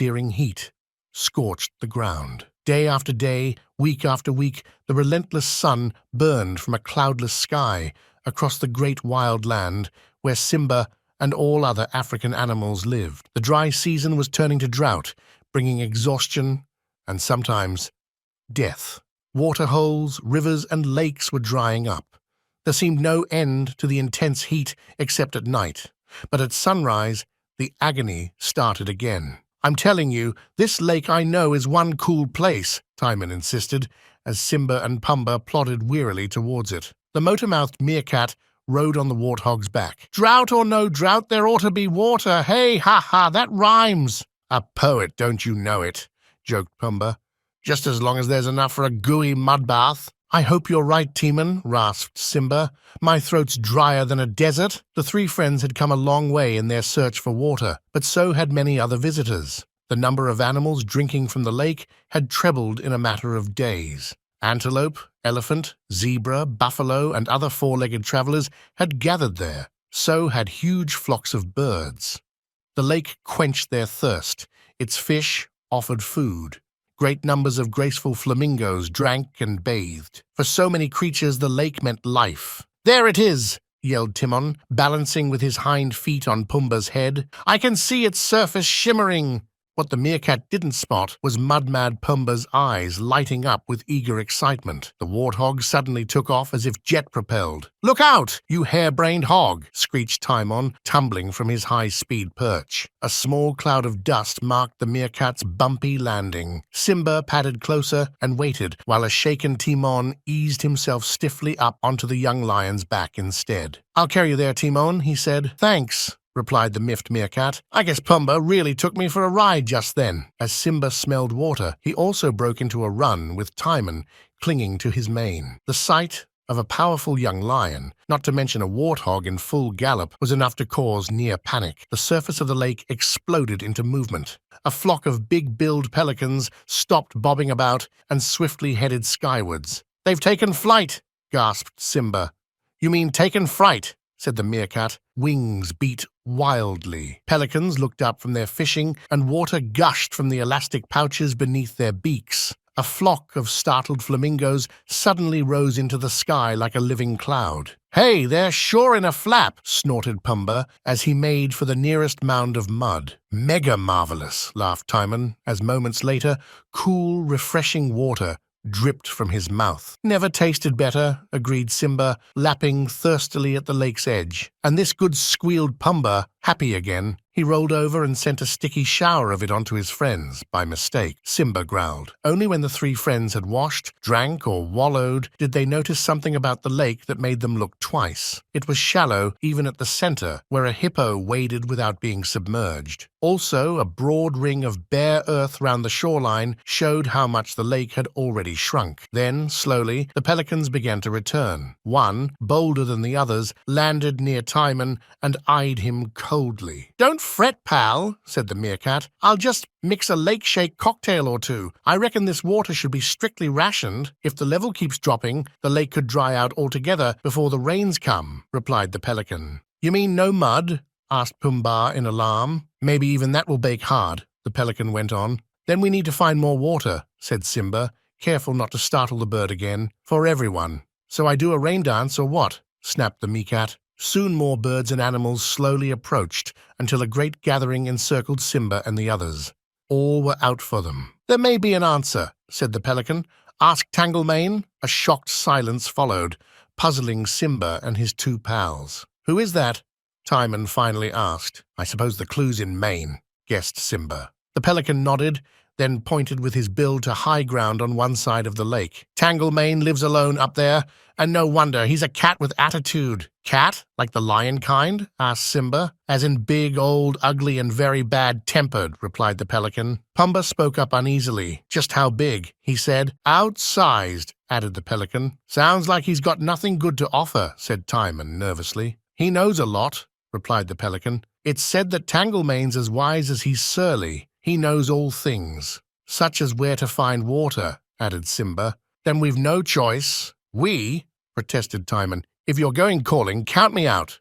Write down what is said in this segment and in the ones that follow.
searing heat scorched the ground. Day after day, week after week, the relentless sun burned from a cloudless sky across the great wild land where Simba and all other African animals lived. The dry season was turning to drought, bringing exhaustion and sometimes death. Waterholes, rivers, and lakes were drying up. There seemed no end to the intense heat except at night, but at sunrise, the agony started again. "I'm telling you, this lake I know is one cool place," Timon insisted, as Simba and Pumbaa plodded wearily towards it. The motor-mouthed meerkat rode on the warthog's back. "Drought or no drought, there ought to be water. Hey, ha-ha, that rhymes." "A poet, don't you know it?" joked Pumbaa. "Just as long as there's enough for a gooey mud bath." "I hope you're right, Timon," rasped Simba. "My throat's drier than a desert." The three friends had come a long way in their search for water, but so had many other visitors. The number of animals drinking from the lake had trebled in a matter of days. Antelope, elephant, zebra, buffalo, and other four-legged travelers had gathered there. So had huge flocks of birds. The lake quenched their thirst. Its fish offered food. Great numbers of graceful flamingos drank and bathed. For so many creatures, the lake meant life. "There it is!" yelled Timon, balancing with his hind feet on Pumbaa's head. "I can see its surface shimmering." What the meerkat didn't spot was mud-mad Pumbaa's eyes lighting up with eager excitement. The warthog suddenly took off as if jet-propelled. "Look out, you hair-brained hog!" screeched Timon, tumbling from his high-speed perch. A small cloud of dust marked the meerkat's bumpy landing. Simba padded closer and waited, while a shaken Timon eased himself stiffly up onto the young lion's back instead. "I'll carry you there, Timon," he said. "Thanks," replied the miffed meerkat. "I guess Pumbaa really took me for a ride just then." As Simba smelled water, he also broke into a run with Timon clinging to his mane. The sight of a powerful young lion, not to mention a warthog in full gallop, was enough to cause near panic. The surface of the lake exploded into movement. A flock of big-billed pelicans stopped bobbing about and swiftly headed skywards. "They've taken flight," gasped Simba. "You mean taken fright," said the meerkat. Wings beat wildly. Pelicans looked up from their fishing, and water gushed from the elastic pouches beneath their beaks. A flock of startled flamingos suddenly rose into the sky like a living cloud. "Hey, they're sure in a flap," snorted Pumbaa as he made for the nearest mound of mud. "Mega marvelous," laughed Timon, as moments later, cool, refreshing water dripped from his mouth. "Never tasted better," agreed Simba, lapping thirstily at the lake's edge. And this good squealed Pumbaa, happy again. He rolled over and sent a sticky shower of it onto his friends, by mistake. Simba growled. Only when the three friends had washed, drank, or wallowed did they notice something about the lake that made them look twice. It was shallow even at the center, where a hippo waded without being submerged. Also, a broad ring of bare earth round the shoreline showed how much the lake had already shrunk. Then, slowly, the pelicans began to return. One, bolder than the others, landed near Timon and eyed him coldly. "Don't fret, pal," said the meerkat. "I'll just mix a lake shake cocktail or two. I reckon this water should be strictly rationed. If the level keeps dropping, the lake could dry out altogether before the rains come," replied the pelican. "You mean no mud?" asked Pumbaa in alarm. "Maybe even that will bake hard," the pelican went on. "Then we need to find more water," said Simba, careful not to startle the bird again. "For everyone." "So I do a rain dance or what?" snapped the meerkat. Soon more birds and animals slowly approached until a great gathering encircled Simba and the others. All were out for them. "There may be an answer," said the pelican. "Ask Tanglemane." A shocked silence followed, puzzling Simba and his two pals. "Who is that?" Timon finally asked. "I suppose the clue's in Maine," guessed Simba. The pelican nodded, then pointed with his bill to high ground on one side of the lake. "Tanglemane lives alone up there, and no wonder, he's a cat with attitude." "Cat? Like the lion kind?" asked Simba. "As in big, old, ugly, and very bad-tempered," replied the pelican. Pumbaa spoke up uneasily. "Just how big?" he said. "Outsized," added the pelican. "Sounds like he's got nothing good to offer," said Timon nervously. "He knows a lot," replied the pelican. "It's said that Tanglemane's as wise as he's surly. He knows all things." "Such as where to find water," added Simba. "Then we've no choice." "We?" protested Timon. "If you're going calling, count me out."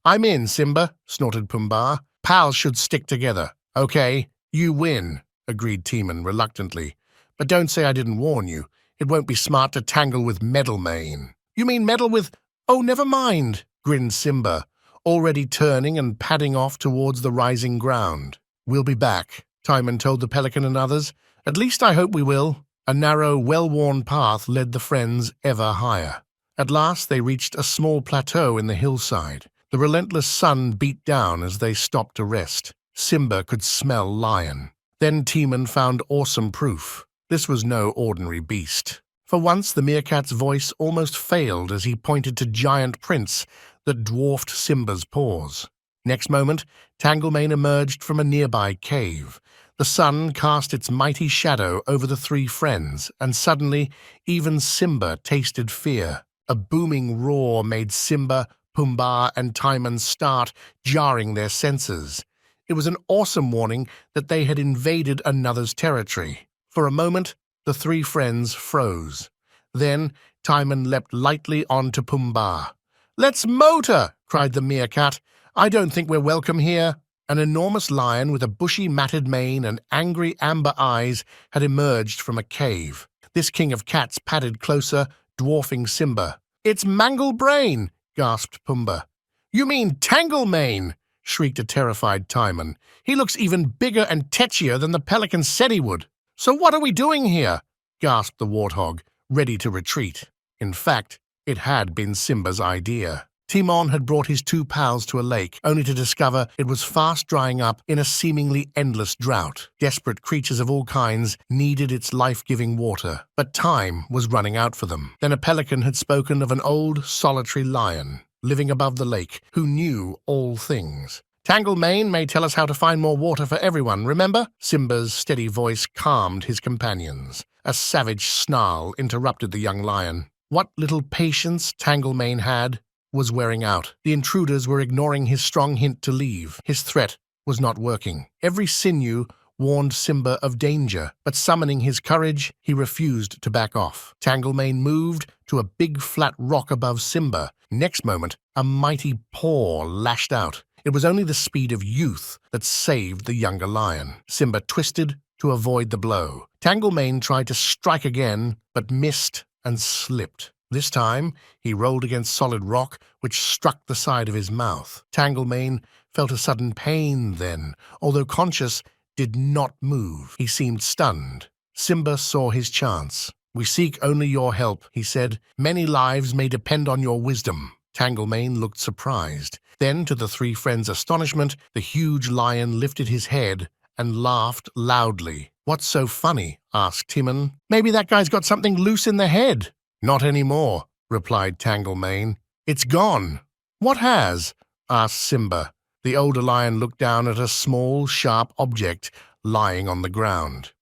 "I'm in, Simba," snorted Pumbaa. "Pals should stick together." "Okay, You win, agreed Timon reluctantly. But don't say I didn't warn you. It won't be smart to tangle with Meddlemane. You mean meddle with— Oh, never mind, grinned Simba, already turning and padding off towards the rising ground. We'll be back, Timon told the pelican and others. At least I hope we will. A narrow, well-worn path led the friends ever higher. At last they reached a small plateau in the hillside. The relentless sun beat down as they stopped to rest. Simba could smell lion. Then Timon found awesome proof. This was no ordinary beast. For once the meerkat's voice almost failed as he pointed to giant prints that dwarfed Simba's paws. Next moment, Tanglemane emerged from a nearby cave. The sun cast its mighty shadow over the three friends, and suddenly even Simba tasted fear. A booming roar made Simba, Pumbaa, and Timon start, jarring their senses. It was an awesome warning that they had invaded another's territory. For a moment, the three friends froze. Then Timon leapt lightly onto Pumbaa. "Let's motor!" cried the meerkat. "I don't think we're welcome here." An enormous lion with a bushy matted mane and angry amber eyes had emerged from a cave. This king of cats padded closer, dwarfing Simba. "It's Manglebrain!" gasped Pumbaa. "You mean Tanglemane!" shrieked a terrified Timon. "He looks even bigger and tetchier than the pelican said he would." "So what are we doing here?" gasped the warthog, ready to retreat. In fact, it had been Simba's idea. Timon had brought his two pals to a lake, only to discover it was fast drying up in a seemingly endless drought. Desperate creatures of all kinds needed its life-giving water, but time was running out for them. Then a pelican had spoken of an old, solitary lion living above the lake who knew all things. "Tanglemane may tell us how to find more water for everyone, remember?" Simba's steady voice calmed his companions. A savage snarl interrupted the young lion. What little patience Tanglemane had was wearing out. The intruders were ignoring his strong hint to leave. His threat was not working. Every sinew warned Simba of danger, but summoning his courage, he refused to back off. Tanglemane moved to a big flat rock above Simba. Next moment, a mighty paw lashed out. It was only the speed of youth that saved the younger lion. Simba twisted to avoid the blow. Tanglemane tried to strike again, but missed and slipped. This time, he rolled against solid rock, which struck the side of his mouth. Tanglemane felt a sudden pain then, although conscious, did not move. He seemed stunned. Simba saw his chance. "We seek only your help," he said. "Many lives may depend on your wisdom." Tanglemane looked surprised. Then, to the three friends' astonishment, the huge lion lifted his head and laughed loudly. "What's so funny?" asked Timon. "Maybe that guy's got something loose in the head." "Not anymore," replied Tanglemane. "It's gone." "What has?" asked Simba. The older lion looked down at a small, sharp object lying on the ground.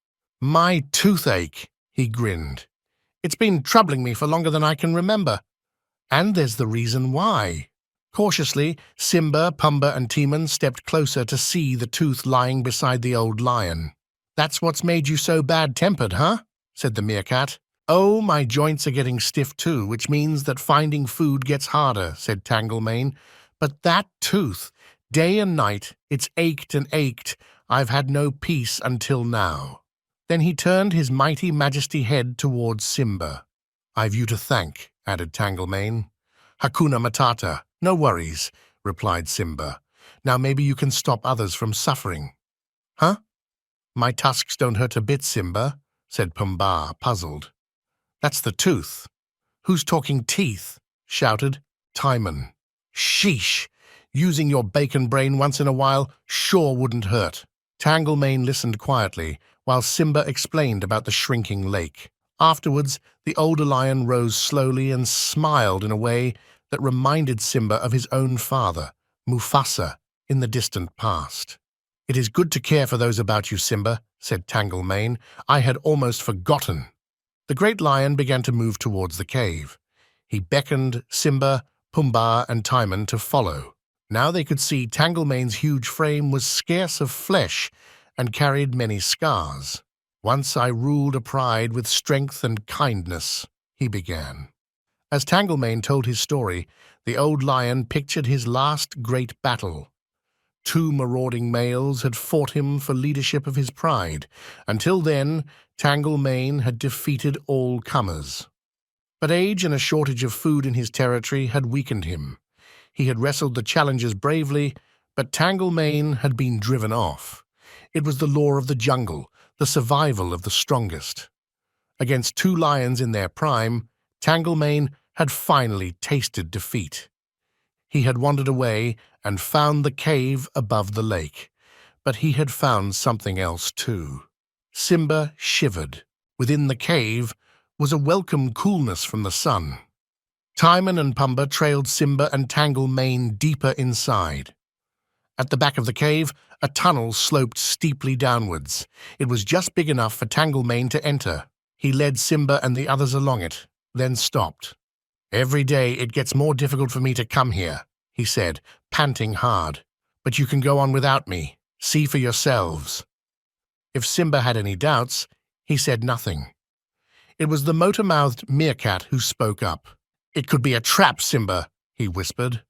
"My toothache," he grinned. "It's been troubling me for longer than I can remember. And there's the reason why." Cautiously, Simba, Pumbaa, and Timon stepped closer to see the tooth lying beside the old lion. "That's what's made you so bad-tempered, huh?" said the meerkat. "Oh, my joints are getting stiff too, which means that finding food gets harder," said Tanglemane. "But that tooth, day and night, it's ached and ached. I've had no peace until now." Then he turned his mighty majesty head towards Simba. "I've you to thank," added Tanglemane. "Hakuna Matata, no worries," replied Simba. "Now maybe you can stop others from suffering." "Huh? My tusks don't hurt a bit, Simba," said Pumbaa, puzzled. "That's the tooth." "Who's talking teeth?" shouted Timon. "Sheesh! Using your bacon brain once in a while sure wouldn't hurt." Tanglemane listened quietly while Simba explained about the shrinking lake. Afterwards, the older lion rose slowly and smiled in a way that reminded Simba of his own father, Mufasa, in the distant past. "It is good to care for those about you, Simba," said Tanglemane. "I had almost forgotten." The great lion began to move towards the cave. He beckoned Simba, Pumbaa, and Timon to follow. Now they could see Tanglemane's huge frame was scarce of flesh and carried many scars. "Once I ruled a pride with strength and kindness," he began. As Tanglemane told his story, the old lion pictured his last great battle. Two marauding males had fought him for leadership of his pride. Until then, Tanglemane had defeated all comers. But age and a shortage of food in his territory had weakened him. He had wrestled the challengers bravely, but Tanglemane had been driven off. It was the law of the jungle, the survival of the strongest. Against two lions in their prime, Tanglemane had finally tasted defeat. He had wandered away and found the cave above the lake, but he had found something else too. Simba shivered. Within the cave was a welcome coolness from the sun. Timon and Pumbaa trailed Simba and Tanglemane deeper inside. At the back of the cave, a tunnel sloped steeply downwards. It was just big enough for Tanglemane to enter. He led Simba and the others along it, then stopped. "Every day it gets more difficult for me to come here," he said, panting hard. "But you can go on without me. See for yourselves." If Simba had any doubts, he said nothing. It was the motor-mouthed meerkat who spoke up. "It could be a trap, Simba," he whispered.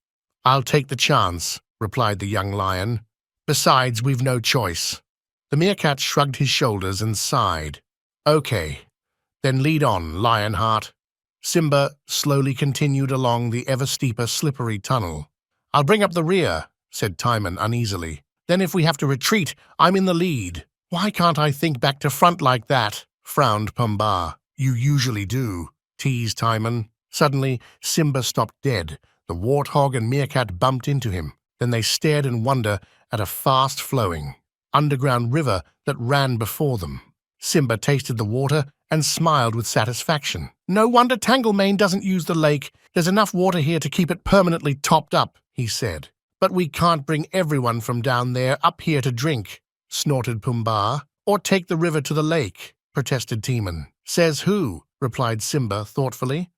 "I'll take the chance," replied the young lion. "Besides, we've no choice." The meerkat shrugged his shoulders and sighed. "Okay, then lead on, Lionheart." Simba slowly continued along the ever-steeper, slippery tunnel. "I'll bring up the rear," said Timon uneasily. "Then if we have to retreat, I'm in the lead." "Why can't I think back to front like that?" frowned Pumbaa. "You usually do," teased Timon. Suddenly, Simba stopped dead. The warthog and meerkat bumped into him. Then they stared in wonder at a fast-flowing, underground river that ran before them. Simba tasted the water and smiled with satisfaction. "No wonder Tanglemane doesn't use the lake. There's enough water here to keep it permanently topped up," he said. "But we can't bring everyone from down there up here to drink," snorted Pumbaa. "Or take the river to the lake," protested Timon. "Says who?" replied Simba thoughtfully.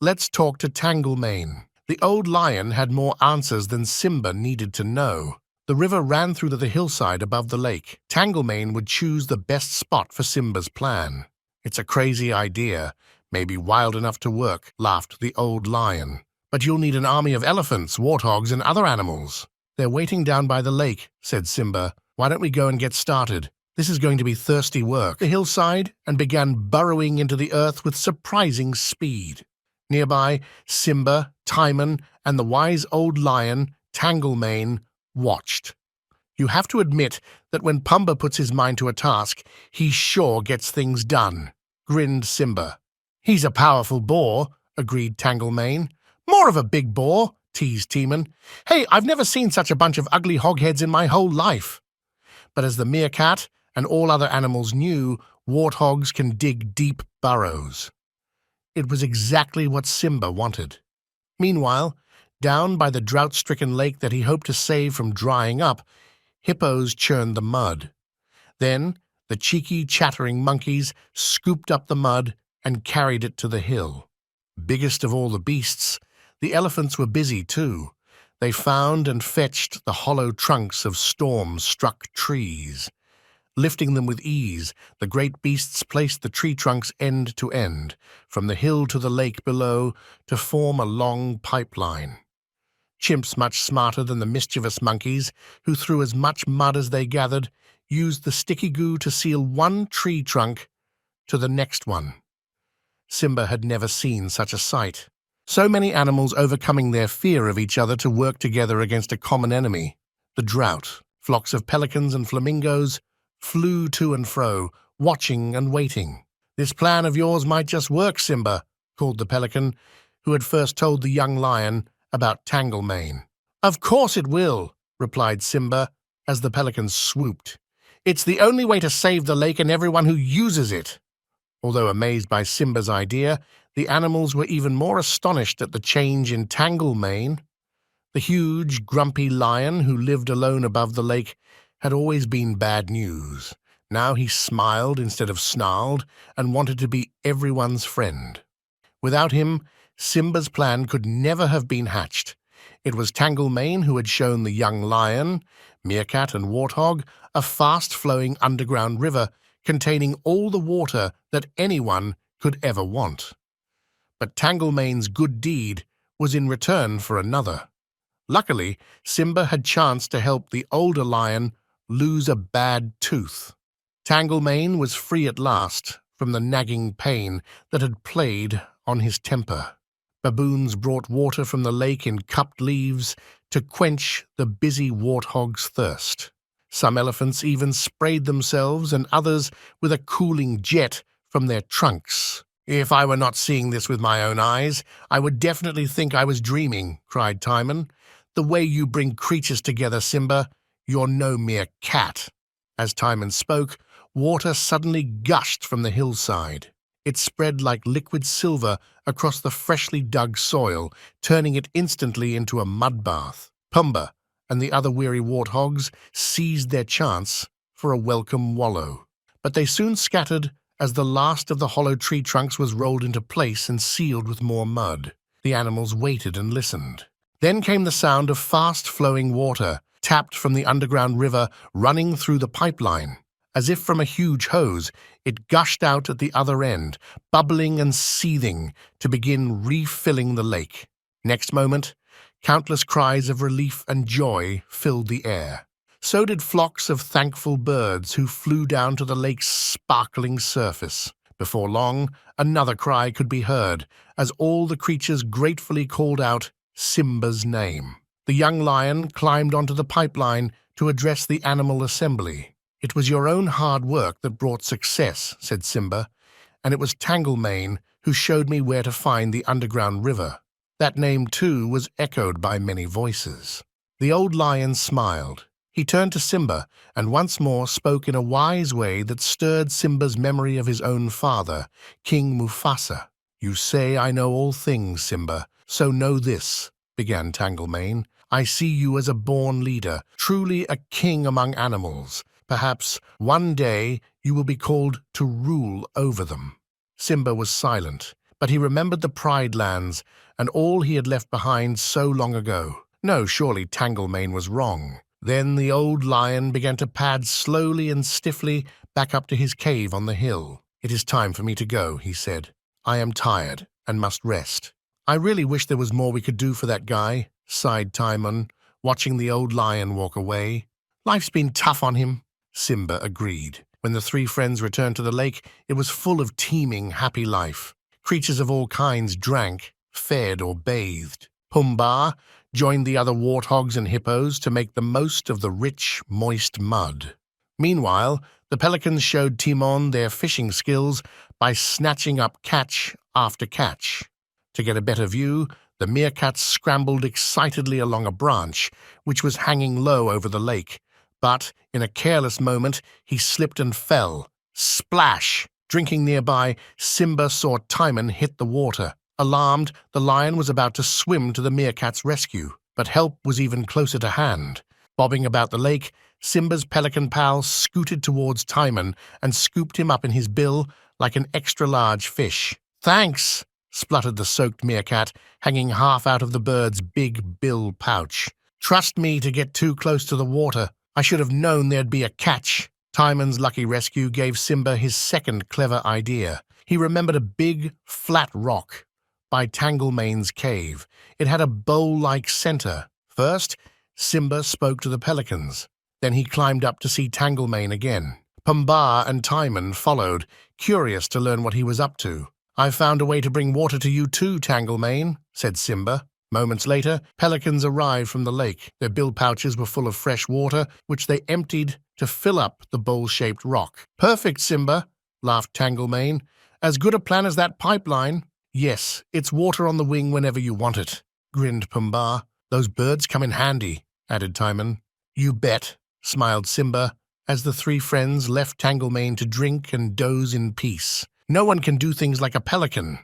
"Let's talk to Tanglemane." The old lion had more answers than Simba needed to know. The river ran through the hillside above the lake. Tanglemane would choose the best spot for Simba's plan. "It's a crazy idea, maybe wild enough to work," laughed the old lion. "But you'll need an army of elephants, warthogs, and other animals." "They're waiting down by the lake," said Simba. "Why don't we go and get started? This is going to be thirsty work." The hillside and began burrowing into the earth with surprising speed. Nearby, Simba, Timon, and the wise old lion, Tanglemane, watched. "You have to admit that when Pumbaa puts his mind to a task, he sure gets things done," grinned Simba. "He's a powerful boar," agreed Tanglemane. "More of a big boar," teased Timon. "Hey, I've never seen such a bunch of ugly hogheads in my whole life." But as the meerkat and all other animals knew, warthogs can dig deep burrows. It was exactly what Simba wanted. Meanwhile, down by the drought-stricken lake that he hoped to save from drying up, hippos churned the mud. Then the cheeky, chattering monkeys scooped up the mud and carried it to the hill. Biggest of all the beasts, the elephants were busy too. They found and fetched the hollow trunks of storm-struck trees. Lifting them with ease, the great beasts placed the tree trunks end to end, from the hill to the lake below, to form a long pipeline. Chimps, much smarter than the mischievous monkeys, who threw as much mud as they gathered, used the sticky goo to seal one tree trunk to the next one. Simba had never seen such a sight. So many animals overcoming their fear of each other to work together against a common enemy, the drought. Flocks of pelicans and flamingos flew to and fro, watching and waiting. "This plan of yours might just work, Simba," called the pelican, who had first told the young lion about Tanglemane. "Of course it will," replied Simba, as the pelican swooped. "It's the only way to save the lake and everyone who uses it." Although amazed by Simba's idea, the animals were even more astonished at the change in Tanglemane. The huge, grumpy lion who lived alone above the lake had always been bad news. Now he smiled instead of snarled and wanted to be everyone's friend. Without him, Simba's plan could never have been hatched. It was Tanglemane who had shown the young lion, meerkat and warthog a fast-flowing underground river containing all the water that anyone could ever want. But Tanglemane's good deed was in return for another. Luckily, Simba had chanced to help the older lion lose a bad tooth. Tanglemane was free at last from the nagging pain that had played on his temper. Baboons brought water from the lake in cupped leaves to quench the busy warthog's thirst. Some elephants even sprayed themselves and others with a cooling jet from their trunks. "If I were not seeing this with my own eyes, I would definitely think I was dreaming," cried Timon. "The way you bring creatures together, Simba, you're no mere cat." As Timon spoke, water suddenly gushed from the hillside. It spread like liquid silver across the freshly dug soil, turning it instantly into a mud bath. Pumbaa and the other weary warthogs seized their chance for a welcome wallow. But they soon scattered as the last of the hollow tree trunks was rolled into place and sealed with more mud. The animals waited and listened. Then came the sound of fast-flowing water, tapped from the underground river running through the pipeline. As if from a huge hose, it gushed out at the other end, bubbling and seething to begin refilling the lake. Next moment, countless cries of relief and joy filled the air. So did flocks of thankful birds who flew down to the lake's sparkling surface. Before long, another cry could be heard, as all the creatures gratefully called out Simba's name. The young lion climbed onto the pipeline to address the animal assembly. "It was your own hard work that brought success," said Simba, "and it was Tanglemane who showed me where to find the underground river." That name, too, was echoed by many voices. The old lion smiled. He turned to Simba and once more spoke in a wise way that stirred Simba's memory of his own father, King Mufasa. "You say I know all things, Simba, so know this," began Tanglemane. "I see you as a born leader, truly a king among animals. Perhaps one day you will be called to rule over them." Simba was silent, but he remembered the Pride Lands and all he had left behind so long ago. No, surely Tanglemane was wrong. Then the old lion began to pad slowly and stiffly back up to his cave on the hill. "It is time for me to go," he said. "I am tired and must rest." "I really wish there was more we could do for that guy," sighed Timon, watching the old lion walk away. "Life's been tough on him." Simba agreed. When the three friends returned to the lake, it was full of teeming, happy life. Creatures of all kinds drank, fed, or bathed. Pumbaa joined the other warthogs and hippos to make the most of the rich, moist mud. Meanwhile, the pelicans showed Timon their fishing skills by snatching up catch after catch. To get a better view, the meerkat scrambled excitedly along a branch, which was hanging low over the lake. But, in a careless moment, he slipped and fell. Splash! Drinking nearby, Simba saw Timon hit the water. Alarmed, the lion was about to swim to the meerkat's rescue, but help was even closer to hand. Bobbing about the lake, Simba's pelican pal scooted towards Timon and scooped him up in his bill like an extra-large fish. "Thanks!" spluttered the soaked meerkat, hanging half out of the bird's big bill pouch. "Trust me to get too close to the water. I should have known there'd be a catch." Timon's lucky rescue gave Simba his second clever idea. He remembered a big, flat rock by Tanglemane's cave. It had a bowl-like center. First, Simba spoke to the pelicans. Then he climbed up to see Tanglemane again. Pumbaa and Timon followed, curious to learn what he was up to. "I've found a way to bring water to you too, Tanglemane," said Simba. Moments later, pelicans arrived from the lake. Their bill pouches were full of fresh water, which they emptied to fill up the bowl-shaped rock. "Perfect, Simba," laughed Tanglemane. "As good a plan as that pipeline." "Yes, it's water on the wing whenever you want it," grinned Pumbaa. "Those birds come in handy," added Timon. "You bet," smiled Simba, as the three friends left Tanglemane to drink and doze in peace. "No one can do things like a pelican."